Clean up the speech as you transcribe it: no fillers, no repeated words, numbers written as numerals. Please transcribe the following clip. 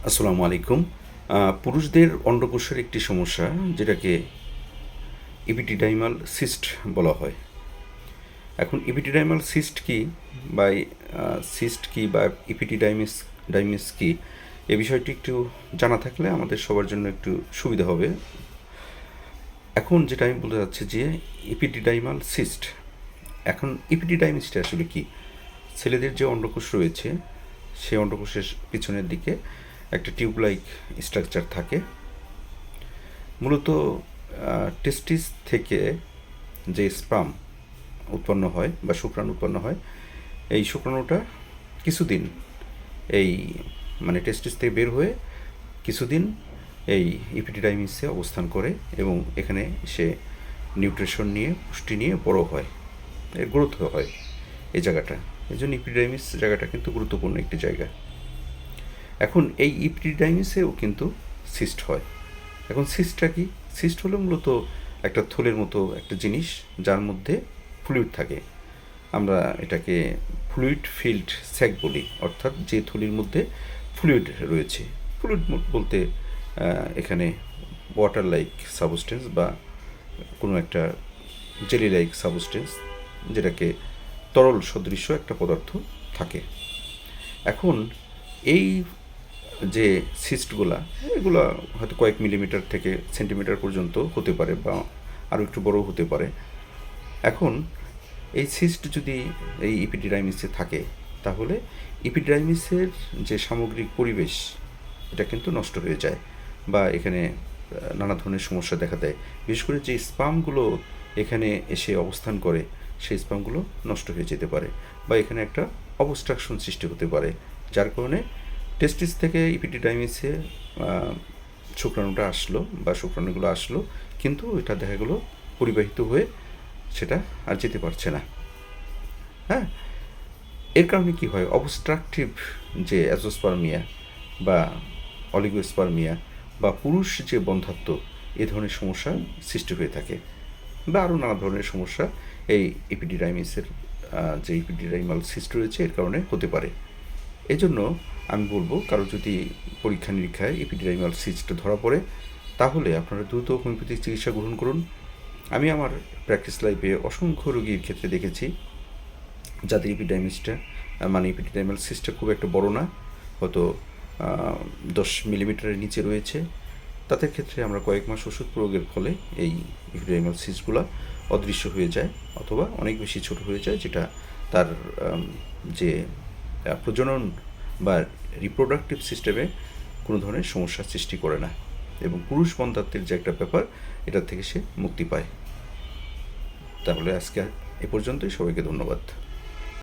আসসালামু আলাইকুম। পুরুষদের অন্ডকোষের একটি সমস্যা যেটাকে ইপিডিডাইমাল সিস্ট বলা হয়। এখন ইপিডিডাইমাল সিস্ট কি বা সিস্ট কি বা ইপিডিডাইমিস ডাইমিস কি, এ বিষয়টি একটু জানা থাকলে আমাদের সবার জন্য একটু সুবিধা হবে। এখন যেটা আমি বলতে চাচ্ছি যে ইপিডিডাইমাল সিস্ট, এখন ইপিডিডাইমিসটা আসলে কি? ছেলেদের যে অন্ডকোষ রয়েছে সেই অন্ডকোষের পিছনের দিকে একটা টিউব লাইক স্ট্রাকচার থাকে। মূলত টেস্টিস থেকে যে স্পাম উৎপন্ন হয় বা শুক্রাণু উৎপন্ন হয়, এই শুক্রাণুটা কিছুদিন এই মানে টেস্টিস থেকে বের হয়ে কিছুদিন এই ইপিডিডাইমিসে অবস্থান করে এবং এখানে সে নিউট্রিশন নিয়ে পুষ্টি নিয়ে বড় হয়, এর গ্রোথ হয় এই জায়গাটা। এই জন্য ইপিডিডাইমিস জায়গাটা কিন্তু গুরুত্বপূর্ণ একটি জায়গা। এখন এই ইপিডিডাইমিসেও কিন্তু সিস্ট হয়। এখন সিস্টটা কি? সিস্ট হলো মূলত একটা থলের মতো একটা জিনিস যার মধ্যে ফ্লুইড থাকে। আমরা এটাকে ফ্লুইড ফিল্ড স্যাক বলি, অর্থাৎ যে থলির মধ্যে ফ্লুইড রয়েছে। ফ্লুইড বলতে এখানে ওয়াটার লাইক সাবস্টেন্স বা কোনো একটা জেলি লাইক সাবস্টেন্স, যেটাকে তরল সদৃশ্য একটা পদার্থ থাকে। এখন এই যে সিস্টগুলা, এগুলা হয়তো কয়েক মিলিমিটার থেকে সেন্টিমিটার পর্যন্ত হতে পারে বা আরও একটু বড়ও হতে পারে। এখন এই সিস্ট যদি এই ইপিডিডাইমিসে থাকে, তাহলে ইপিডিডাইমিসের যে সামগ্রিক পরিবেশ এটা কিন্তু নষ্ট হয়ে যায় বা এখানে নানা ধরনের সমস্যা দেখা দেয়। বিশেষ করে যে স্পামগুলো এখানে এসে অবস্থান করে সেই স্পামগুলো নষ্ট হয়ে যেতে পারে বা এখানে একটা অবস্ট্রাকশন সৃষ্টি হতে পারে, যার কারণে টেস্টিস থেকে ইপিডিডাইমিসে শুক্রাণুটা আসলো বা শুক্রাণুগুলো আসলো, কিন্তু এটা দেখা গেলো পরিবাহিত হয়ে সেটা আর যেতে পারছে না। হ্যাঁ, এর কারণে কি হয়? অবস্ট্রাকটিভ যে অ্যাজোস্পার্মিয়া বা অলিগোস্পার্মিয়া বা পুরুষ যে বন্ধ্যাত্ব, এ ধরনের সমস্যা সৃষ্টি হয়ে থাকে বা আরও নানা ধরনের সমস্যা এই ইপিডিডাইমিসের যে ইপিডিডাইমাল সিস্ট রয়েছে এর কারণে হতে পারে। এজন্য আমি বলবো, কারো যদি পরীক্ষা নিরীক্ষায় এপিডিডাইমাল সিস্ট ধরা পড়ে, তাহলে আপনারা দ্রুত হোমিওপ্যাথিক চিকিৎসা গ্রহণ করুন। আমি আমার প্র্যাকটিস লাইফে অসংখ্য রোগীর ক্ষেত্রে দেখেছি যাদের এপিডাইমিসটা মানে এপিডিডাইমাল সিস্টটা খুব একটা বড় না, হয়তো 10 মিলিমিটারের নিচে রয়েছে। তাদের ক্ষেত্রে আমরা কয়েক মাস ওষুধ প্রয়োগের ফলে এই এপিডাইমাল সিস্টগুলো অদৃশ্য হয়ে যায় অথবা অনেক বেশি ছোট হয়ে যায়, যেটা তার যে প্রজনন বা রিপ্রোডাক্টিভ সিস্টেমে কোনো ধরনের সমস্যার সৃষ্টি করে না এবং পুরুষ বন্ধ্যাত্বের যে একটা ব্যাপার, এটার থেকে সে মুক্তি পায়। তাহলে আজকে এ পর্যন্তই। সবাইকে ধন্যবাদ।